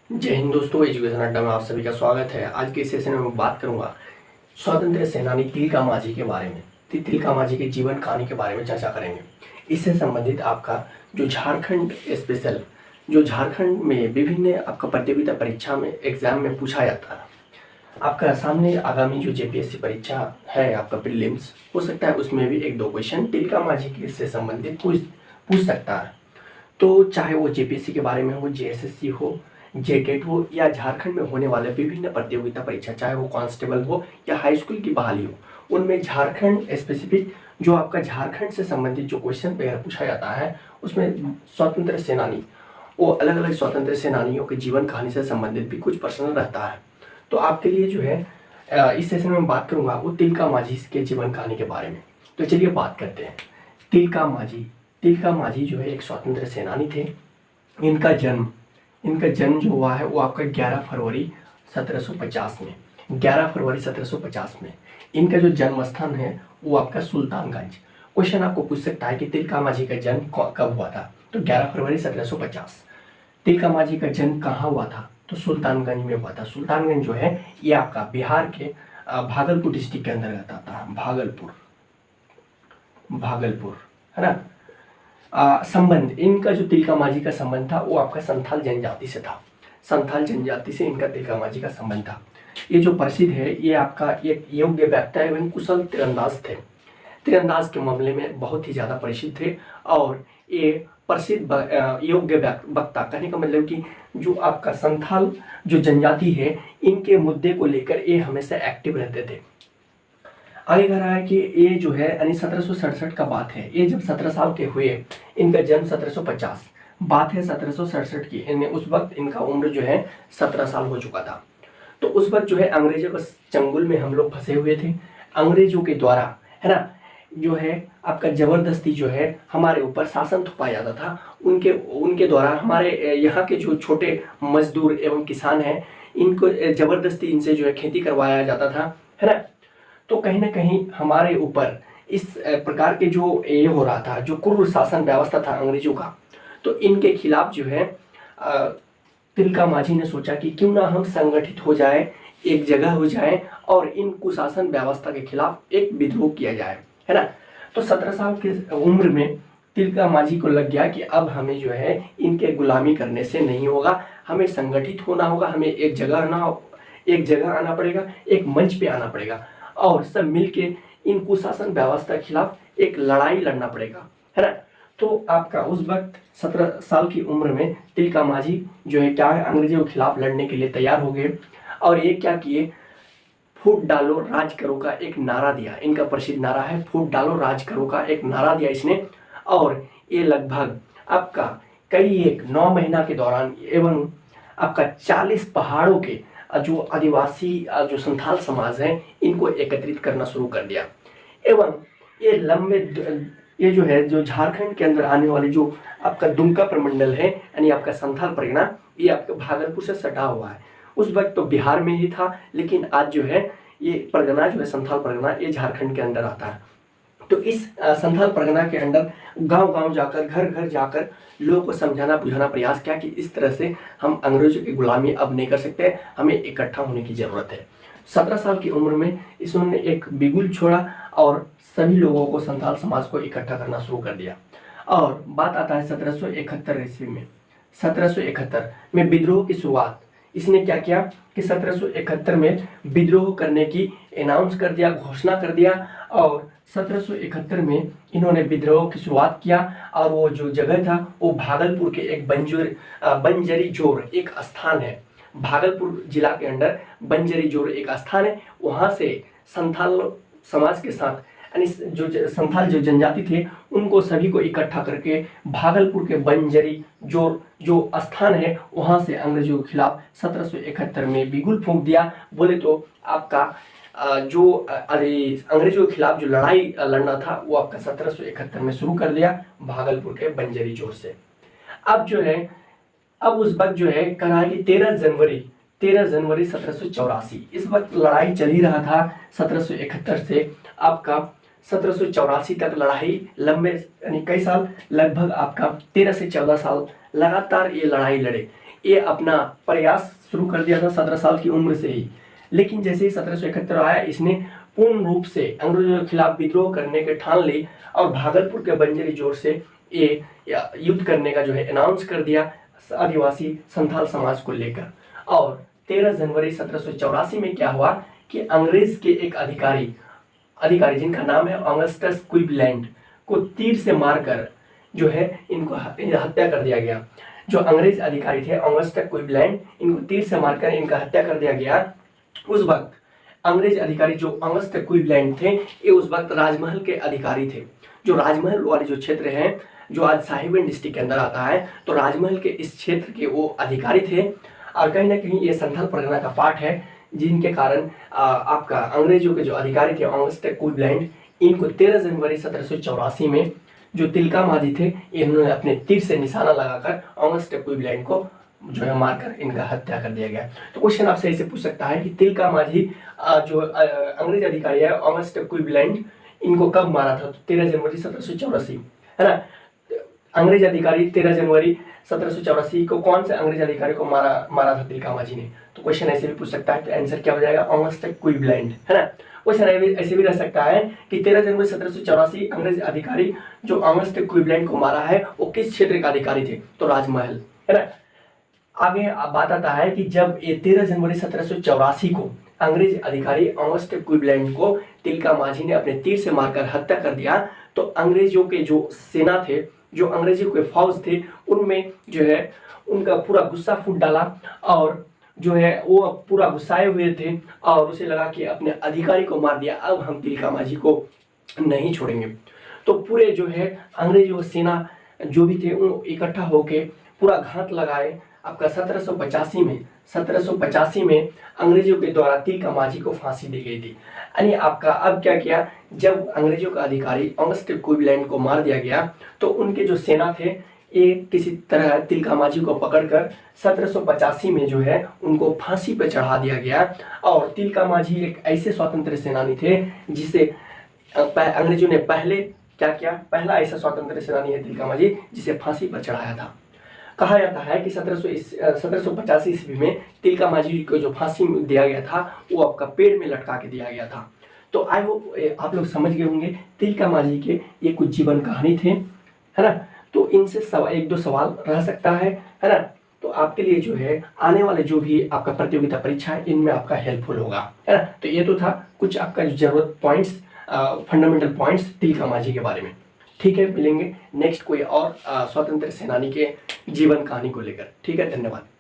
जय हिंद दोस्तों, एजुकेशन अड्डा में आप सभी का स्वागत है। आज के सेशन में मैं बात करूंगा स्वतंत्र सेनानी तिलका मांझी के बारे में। तिलका मांझी के जीवन कहानी के बारे में चर्चा करेंगे। इससे संबंधित आपका जो झारखंड स्पेशल, जो झारखंड में विभिन्न आपका प्रतियोगिता परीक्षा में एग्जाम में पूछा जाता है, आपका सामने आगामी जो जेपीएससी परीक्षा है आपका प्रीलिम्स, हो सकता है उसमें भी एक दो क्वेश्चन तिलका मांझी के से संबंधित पूछ सकता है। तो चाहे वो जेपीएससी के बारे में हो, जेएसएससी हो, जेटेट हो, या झारखंड में होने वाले विभिन्न प्रतियोगिता परीक्षा, चाहे वो कांस्टेबल हो या हाई स्कूल की बहाली हो, उनमें झारखंड स्पेसिफिक जो आपका झारखंड से संबंधित जो क्वेश्चन वगैरह पूछा जाता है, उसमें स्वतंत्र सेनानी, वो अलग अलग स्वतंत्र सेनानियों के जीवन कहानी से संबंधित भी कुछ प्रश्न रहता है। तो आपके लिए जो है इस सेशन में बात करूंगा वो तिलका मांझी के जीवन कहानी के बारे में। तो चलिए बात करते हैं। तिलका मांझी जो है एक स्वतंत्र सेनानी थे। इनका जन्म जो हुआ है वो आपका 11 फरवरी 1750 में, 11 फरवरी 1750 में इनका जो जन्म स्थान है वो आपका सुल्तानगंज। क्वेश्चन आपको पूछ सकता है कि तिलका मांझी का जन्म कब हुआ था, तो 11 फरवरी 1750। तिलका मांझी का जन्म कहाँ हुआ था, तो सुल्तानगंज में हुआ था। सुल्तानगंज जो है ये आपका बिहार के भागलपुर डिस्ट्रिक्ट के अंतर्गत आता है। भागलपुर है ना। संबंध इनका जो तिलका मांझी का संबंध था वो आपका संथाल जनजाति से था। संथाल जनजाति से इनका तिलका मांझी का संबंध था। ये जो प्रसिद्ध है, ये आपका एक योग्य वक्ता एवं कुशल तीरंदाज थे। तीरंदाज के मामले में बहुत ही ज़्यादा परिचित थे। और ये प्रसिद्ध योग्य वक्ता, कहने का मतलब कि जो आपका संथाल जो जनजाति है, इनके मुद्दे को लेकर ये हमेशा एक्टिव रहते थे। आगे कह रहा है कि ये जो है यानी 1767 का बात है। ये जब 17 साल के हुए, इनका जन्म 1750, बात है 1767 की। इन्हें उस वक्त इनका उम्र जो है 17 साल हो चुका था। तो उस वक्त जो है अंग्रेजों के चंगुल में हम लोग फंसे हुए थे। अंग्रेजों के द्वारा है ना, जो है आपका जबरदस्ती जो है हमारे ऊपर शासन थोपाया जाता था। उनके द्वारा हमारे यहाँ के जो छोटे मजदूर एवं किसान हैं, इनको जबरदस्ती इनसे जो है खेती करवाया जाता था, है ना। तो कहीं ना कहीं हमारे ऊपर इस प्रकार के जो ये हो रहा था, जो क्रूर शासन व्यवस्था था अंग्रेजों का, तो इनके खिलाफ जो है तिलका मांझी ने सोचा कि क्यों ना हम संगठित हो जाए, एक जगह हो जाए और इन कुशासन व्यवस्था के खिलाफ एक विद्रोह किया जाए, है ना। तो 17 साल की उम्र में तिलका मांझी को लग गया कि अब हमें जो है इनके गुलामी करने से नहीं होगा, हमें संगठित होना होगा, हमें एक जगह आना पड़ेगा, एक मंच पे आना पड़ेगा और सब मिलके इन कुशासन व्यवस्था के खिलाफ एक लड़ाई लड़ना पड़ेगा, है ना। तो आपका उस वक्त 17 साल की उम्र में तिलका मांझी जो है क्या है, अंग्रेजों के खिलाफ लड़ने के लिए तैयार हो गए। और ये क्या किए, फूट डालो राज करो का एक नारा दिया। इनका प्रसिद्ध नारा है फूट डालो राज करो का एक नारा दिया इसने। और ये लगभग आपका कई एक 9 महीना के दौरान एवं आपका 40 पहाड़ों के जो आदिवासी जो संथाल समाज है, इनको एकत्रित करना शुरू कर दिया। एवं ये जो है जो झारखंड के अंदर आने वाले जो आपका दुमका प्रमंडल है, यानी आपका संथाल परगना, ये आपका भागलपुर से सटा हुआ है। उस वक्त तो बिहार में ही था, लेकिन आज जो है ये परगना जो है संथाल परगना, ये झारखंड के अंदर आता है। तो इस संथाल परगना के अंदर गांव गांव जाकर, घर घर जाकर लोगों को समझाना बुझाना प्रयास किया कि इस तरह से हम अंग्रेजों की गुलामी अब नहीं कर सकते, हमें इकट्ठा होने की जरूरत है। 17 साल की उम्र में इन्होंने एक बिगुल छोड़ा और सभी लोगों को, संथाल समाज को इकट्ठा करना शुरू कर दिया। और बात आता है 1771 ईस्वी में। 1771 में विद्रोह की शुरुआत इसने क्या किया कि 1771 में विद्रोह करने की अनाउंस कर दिया, घोषणा कर दिया। और 1771 में इन्होंने विद्रोह की शुरुआत किया। और वो जो जगह था वो भागलपुर के एक बंजरी जोर एक स्थान है। भागलपुर जिला के अंदर बंजरी जोर एक स्थान है। वहाँ से संथाल समाज के साथ, यानी जो संथाल जो जनजाति थे, उनको सभी को इकट्ठा करके भागलपुर के बंजरी जोर जो स्थान है, वहाँ से अंग्रेजों के खिलाफ 1771 में बिगुल फूंक दिया। बोले तो आपका जो अंग्रेजों के खिलाफ जो लड़ाई लड़ना था वो आपका 1771 में शुरू कर दिया भागलपुर के बंजरी जोर से। अब जो है उस वक्त जो है कहा कि 13 जनवरी 1784, इस वक्त लड़ाई चल ही रहा था 1771 से आपका 1784 तक लड़ाई लंबे यानी कई साल, लगभग आपका 13 से 14 साल लगातार ये लड़ाई लड़े। ये अपना प्रयास शुरू कर दिया था 17 साल की उम्र से ही। लेकिन जैसे ही 1771 आया, इसने पूर्ण रूप से अंग्रेजों के खिलाफ विद्रोह करने के ठान ली और भागलपुर के बंजरी जोर से ये युद्ध करने का जो है अनाउंस कर दिया आदिवासी संथाल समाज को लेकर। और 13 जनवरी 1784 में क्या हुआ कि अंग्रेज के एक अधिकारी जिनका नाम है ऑगस्टस क्लीवलैंड को तीर से मारकर जो है इनको हत्या कर दिया गया। जो अंग्रेज अधिकारी थे ऑगस्टस क्लीवलैंड, इनको तीर से मारकर इनका हत्या कर दिया गया। उस वक्त अंग्रेज अधिकारी जो ऑगस्टस क्लीवलैंड थे, ये उस वक्त राजमहल के अधिकारी थे। जो राजमहल वाले जो क्षेत्र है, जो आज साहिबगंज डिस्ट्रिक्ट के अंदर आता है, तो राजमहल के इस क्षेत्र के वो अधिकारी थे। और कहीं ना कहीं ये संथाल परगना का पार्ट है, जिनके कारण आपका अंग्रेजों के जो अधिकारी थे ऑगस्टस क्लीवलैंड, इनको 13 जनवरी 1784 में जो तिलका माझी थे, इन्होंने अपने तीर से निशाना लगाकर ऑगस्टस क्लीवलैंड को जो है मारकर इनका हत्या कर दिया गया। तो क्वेश्चन आपसे ऐसे पूछ सकता है कि तिलका माझी जो अंग्रेज अधिकारी है ऑगस्टस क्लीवलैंड, इनको कब मारा था? तो 13 जनवरी 1784, है ना। अंग्रेज अधिकारी 13 जनवरी 1784 को कौन से अंग्रेज अधिकारी को मारा था तिलका माझी ने? तो क्वेश्चन ऐसे भी पूछ सकता है, तो आंसर क्या हो जाएगा? ऑगस्टस क्लीवलैंड, है ना। क्वेश्चन ऐसे भी रह सकता है कि 13 जनवरी 1784 अंग्रेज अधिकारी जो ऑगस्टस क्लीवलैंड को मारा है, वो किस क्षेत्र का अधिकारी थे? तो राजमहल, है ना। आगे बात आता है कि जब ये 13 जनवरी 1784 को अंग्रेज अधिकारी ऑगस्टस क्लीवलैंड को तिलका माझी ने अपने तीर से मारकर हत्या कर दिया, तो अंग्रेजों के जो सेना थे, जो अंग्रेजों के फौज थे, उनमें जो है उनका पूरा गुस्सा फूट डाला और जो है वो पूरा गुस्साए हुए थे और उसे लगा कि अपने अधिकारी को मार दिया, अब हम तिलका माझी को नहीं छोड़ेंगे। तो पूरे जो है अंग्रेजों सेना जो भी थे वो इकट्ठा होके पूरा घात लगाए। आपका 1785 में अंग्रेजों के द्वारा तिलका माझी को फांसी दी गई थी। यानी आपका अब क्या किया, जब अंग्रेजों का अधिकारी ऑगस्टस क्लीवलैंड को मार दिया गया, तो उनके जो सेना थे, ये किसी तरह तिलका माझी को पकड़कर 1785 में जो है उनको फांसी पर चढ़ा दिया गया। और तिलका माझी एक ऐसे स्वतंत्र सेनानी थे जिसे अंग्रेजों ने पहले क्या किया, पहला ऐसा स्वतंत्र सेनानी है तिलका माझी जिसे फांसी पर चढ़ाया था। कहा जाता है कि 1785 ईस्वी में तिलका माझी को जो फांसी दिया गया था, वो आपका पेड़ में लटका के दिया गया था। तो आई होप आप लोग समझ गए होंगे तिलका माझी के ये कुछ जीवन कहानी थे, है ना। तो इनसे एक दो सवाल रह सकता है ना। तो आपके लिए जो है आने वाले जो भी आपका प्रतियोगिता परीक्षा है, इनमें आपका हेल्पफुल होगा, है ना। तो ये तो था कुछ आपका जरूरत पॉइंट्स, फंडामेंटल पॉइंट्स तिलका माझी के बारे में। ठीक है, मिलेंगे नेक्स्ट कोई और स्वतंत्र सेनानी के जीवन कहानी को लेकर। ठीक है, धन्यवाद।